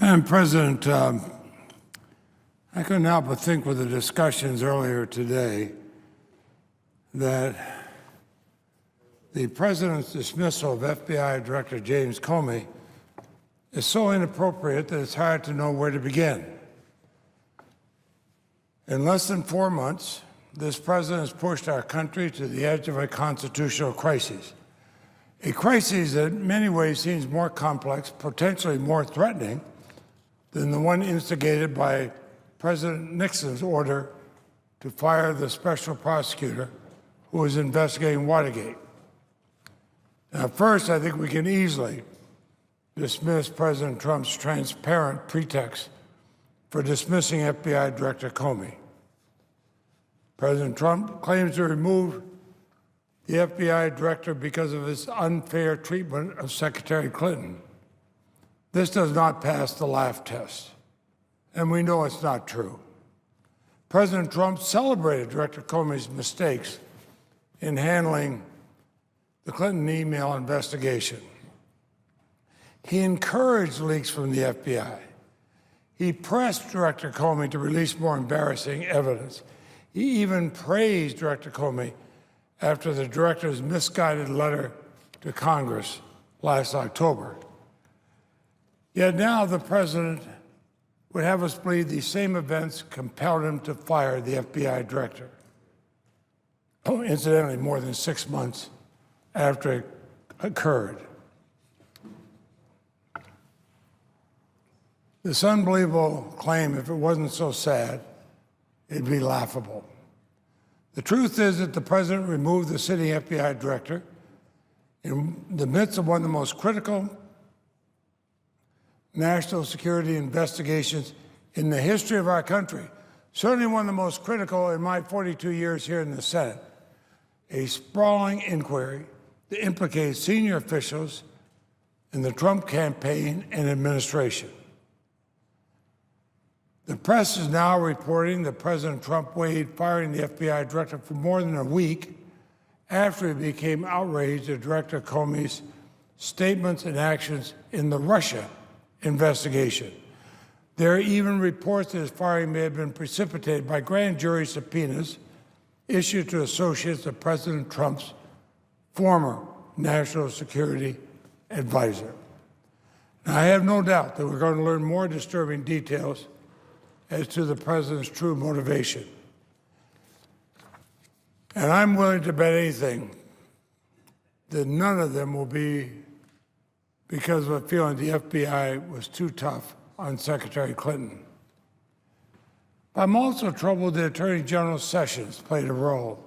Madam President, I couldn't help but think with the discussions earlier today that the President's dismissal of FBI Director James Comey is so inappropriate that it's hard to know where to begin. In less than 4 months, this President has pushed our country to the edge of a constitutional crisis, a crisis that in many ways seems more complex, potentially more threatening than the one instigated by President Nixon's order to fire the special prosecutor who was investigating Watergate. Now, first, I think we can easily dismiss President Trump's transparent pretext for dismissing FBI Director Comey. President Trump claims to remove the FBI director because of his unfair treatment of Secretary Clinton. This does not pass the laugh test, and we know it's not true. President Trump celebrated Director Comey's mistakes in handling the Clinton email investigation. He encouraged leaks from the FBI. He pressed Director Comey to release more embarrassing evidence. He even praised Director Comey after the director's misguided letter to Congress last October. Yet now the President would have us believe these same events compelled him to fire the FBI director. Oh, incidentally, more than 6 months after it occurred. This unbelievable claim, if it wasn't so sad, it'd be laughable. The truth is that the President removed the sitting FBI director in the midst of one of the most critical national security investigations in the history of our country, certainly one of the most critical in my 42 years here in the Senate, a sprawling inquiry that implicates senior officials in the Trump campaign and administration. The press is now reporting that President Trump waited firing the FBI director for more than a week after he became outraged at Director Comey's statements and actions in the Russia investigation. There are even reports that his firing may have been precipitated by grand jury subpoenas issued to associates of President Trump's former national security advisor. Now, I have no doubt that we're going to learn more disturbing details as to the President's true motivation. And I'm willing to bet anything that none of them will be because of a feeling the FBI was too tough on Secretary Clinton. I'm also troubled that Attorney General Sessions played a role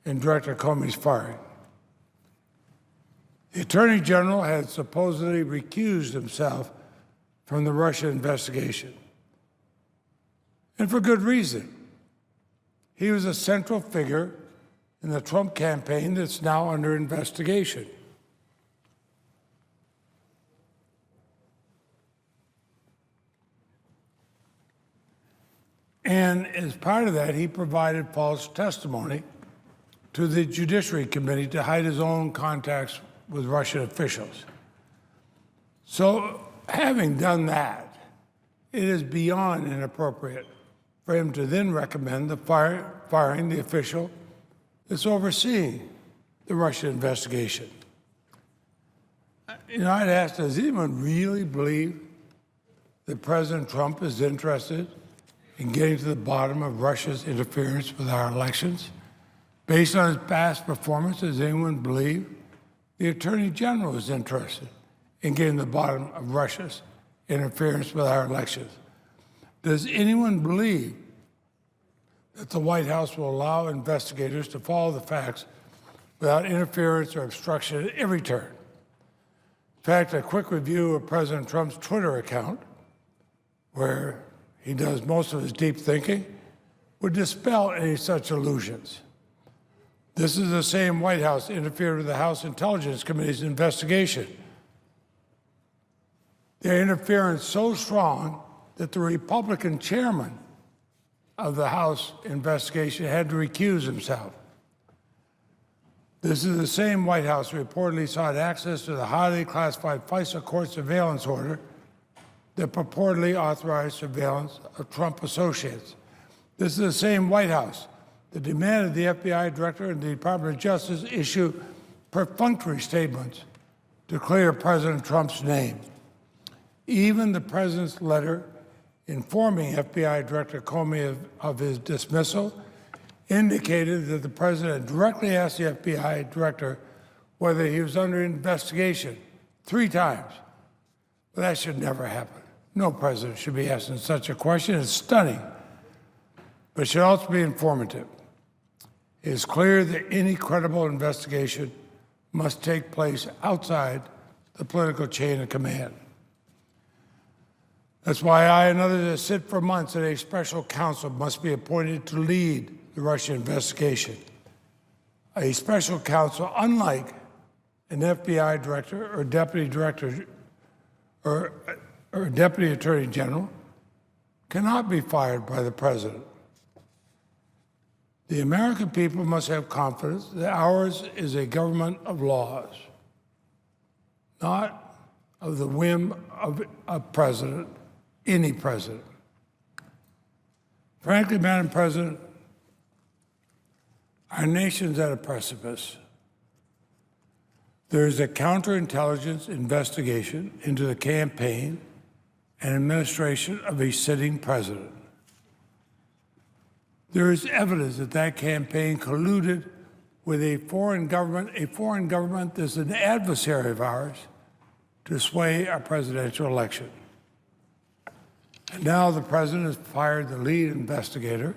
in Director Comey's firing. The Attorney General had supposedly recused himself from the Russia investigation, and for good reason. He was a central figure in the Trump campaign that's now under investigation. And as part of that, he provided false testimony to the Judiciary Committee to hide his own contacts with Russian officials. So, having done that, it is beyond inappropriate for him to then recommend the firing the official that's overseeing the Russia investigation. You know, I'd ask, does anyone really believe that President Trump is interested in getting to the bottom of Russia's interference with our elections? Based on his past performance, does anyone believe the Attorney General is interested in getting to the bottom of Russia's interference with our elections? Does anyone believe that the White House will allow investigators to follow the facts without interference or obstruction at every turn? In fact, a quick review of President Trump's Twitter account, where he does most of his deep thinking, would dispel any such illusions. This is the same White House that interfered with the House Intelligence Committee's investigation. Their interference so strong that the Republican chairman of the House investigation had to recuse himself. This is the same White House reportedly sought access to the highly classified FISA court surveillance order that purportedly authorized surveillance of Trump associates. This is the same White House that demanded the FBI director and the Department of Justice issue perfunctory statements to clear President Trump's name. Even the president's letter informing FBI Director Comey of his dismissal indicated that the president directly asked the FBI director whether he was under investigation 3 times. But that should never happen. No president should be asking such a question. It's stunning, but it should also be informative. It is clear that any credible investigation must take place outside the political chain of command. That's why I and others have said for months that a special counsel must be appointed to lead the Russia investigation. A special counsel, unlike an FBI director or deputy director or deputy attorney general, cannot be fired by the president. The American people must have confidence that ours is a government of laws, not of the whim of a president, any president. Frankly, Madam President, our nation's at a precipice. There is a counterintelligence investigation into the campaign and administration of a sitting president. There is evidence that that campaign colluded with a foreign government that is an adversary of ours, to sway our presidential election. And now the president has fired the lead investigator,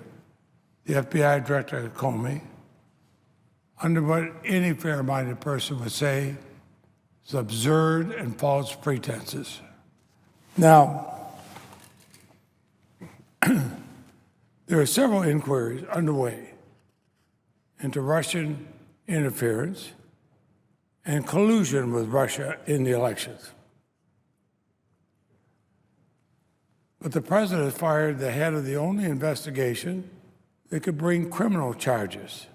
the FBI Director Comey, under what any fair-minded person would say is absurd and false pretenses. Now, there are several inquiries underway into Russian interference and collusion with Russia in the elections. But the president has fired the head of the only investigation that could bring criminal charges.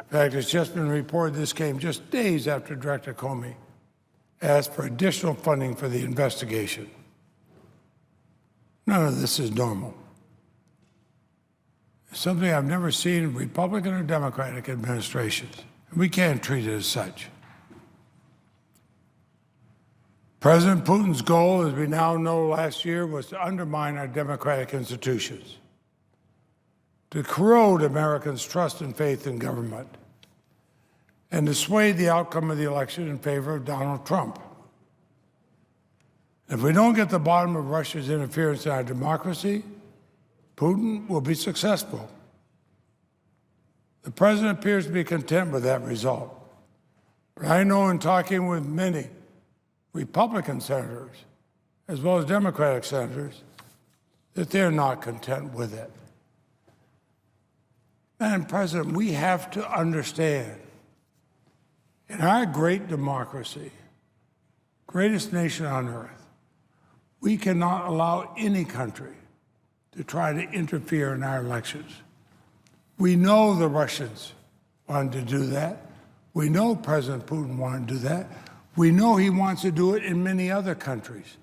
In fact, it's just been reported this came just days after Director Comey asked for additional funding for the investigation. None of this is normal. It's something I've never seen in Republican or Democratic administrations. We can't treat it as such. President Putin's goal, as we now know last year, was to undermine our democratic institutions, to corrode Americans' trust and faith in government, and to sway the outcome of the election in favor of Donald Trump. If we don't get to the bottom of Russia's interference in our democracy, Putin will be successful. The president appears to be content with that result. But I know in talking with many Republican senators, as well as Democratic senators, that they're not content with it. Madam President, we have to understand, in our great democracy, greatest nation on earth, we cannot allow any country to try to interfere in our elections. We know the Russians wanted to do that. We know President Putin wanted to do that. We know he wants to do it in many other countries.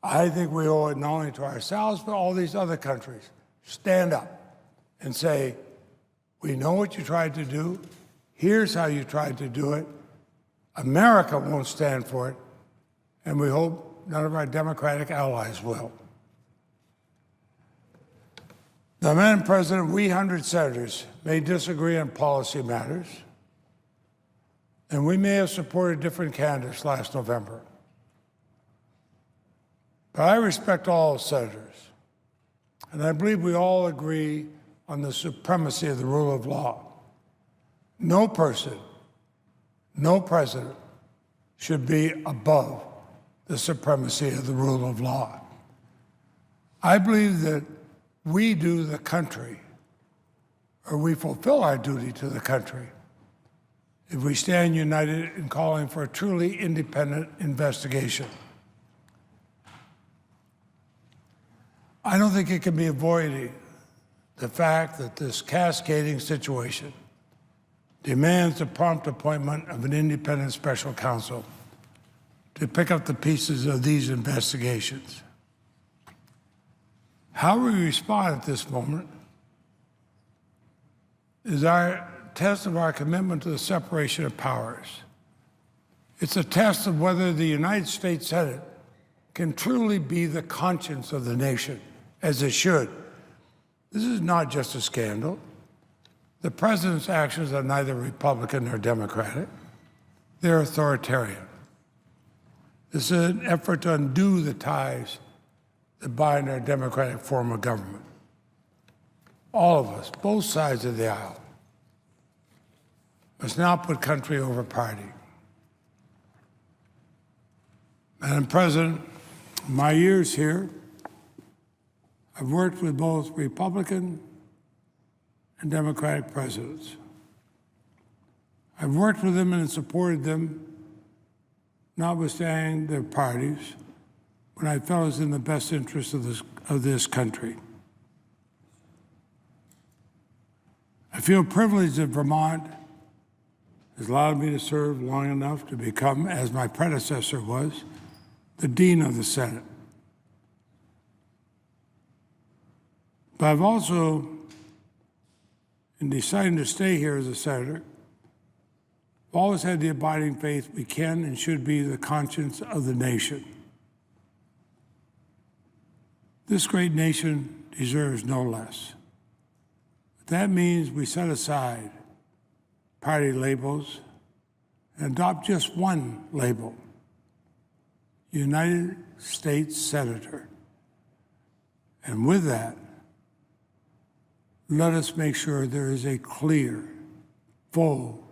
I think we owe it not only to ourselves, but all these other countries. Stand up and say, we know what you tried to do. Here's how you tried to do it. America won't stand for it, and we hope none of our Democratic allies will. Now, Madam President, we 100 senators may disagree on policy matters, and we may have supported different candidates last November. But I respect all senators, and I believe we all agree on the supremacy of the rule of law. No person, no president should be above the supremacy of the rule of law. I believe that we do the country, or we fulfill our duty to the country, if we stand united in calling for a truly independent investigation. I don't think it can be avoided, the fact that this cascading situation demands the prompt appointment of an independent special counsel to pick up the pieces of these investigations. How we respond at this moment is our test of our commitment to the separation of powers. It's a test of whether the United States Senate can truly be the conscience of the nation, as it should. This is not just a scandal. The president's actions are neither Republican nor Democratic. They're authoritarian. This is an effort to undo the ties that bind our democratic form of government. All of us, both sides of the aisle, must now put country over party. Madam President, in my years here, I've worked with both Republican and Democratic presidents. I've worked with them and supported them, notwithstanding their parties, when I felt it was in the best interest of this country. I feel privileged that Vermont has allowed me to serve long enough to become, as my predecessor was, the Dean of the Senate. But I've also, in deciding to stay here as a senator, always had the abiding faith we can and should be the conscience of the nation. This great nation deserves no less. But that means we set aside party labels and adopt just one label: United States Senator. And with that, let us make sure there is a clear, full,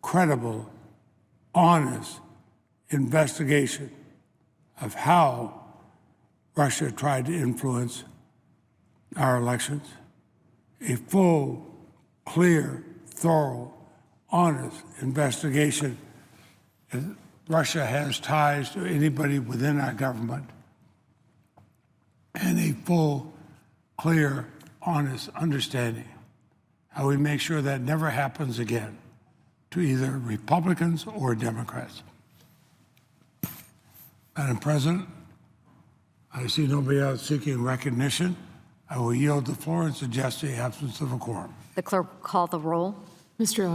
credible, honest investigation of how Russia tried to influence our elections. A full, clear, thorough, honest investigation if Russia has ties to anybody within our government, and a full, clear, honest understanding how we make sure that never happens again to either Republicans or Democrats. Madam President, I see nobody else seeking recognition. I will yield the floor and suggest the absence of a quorum. The clerk will call the roll. Mr.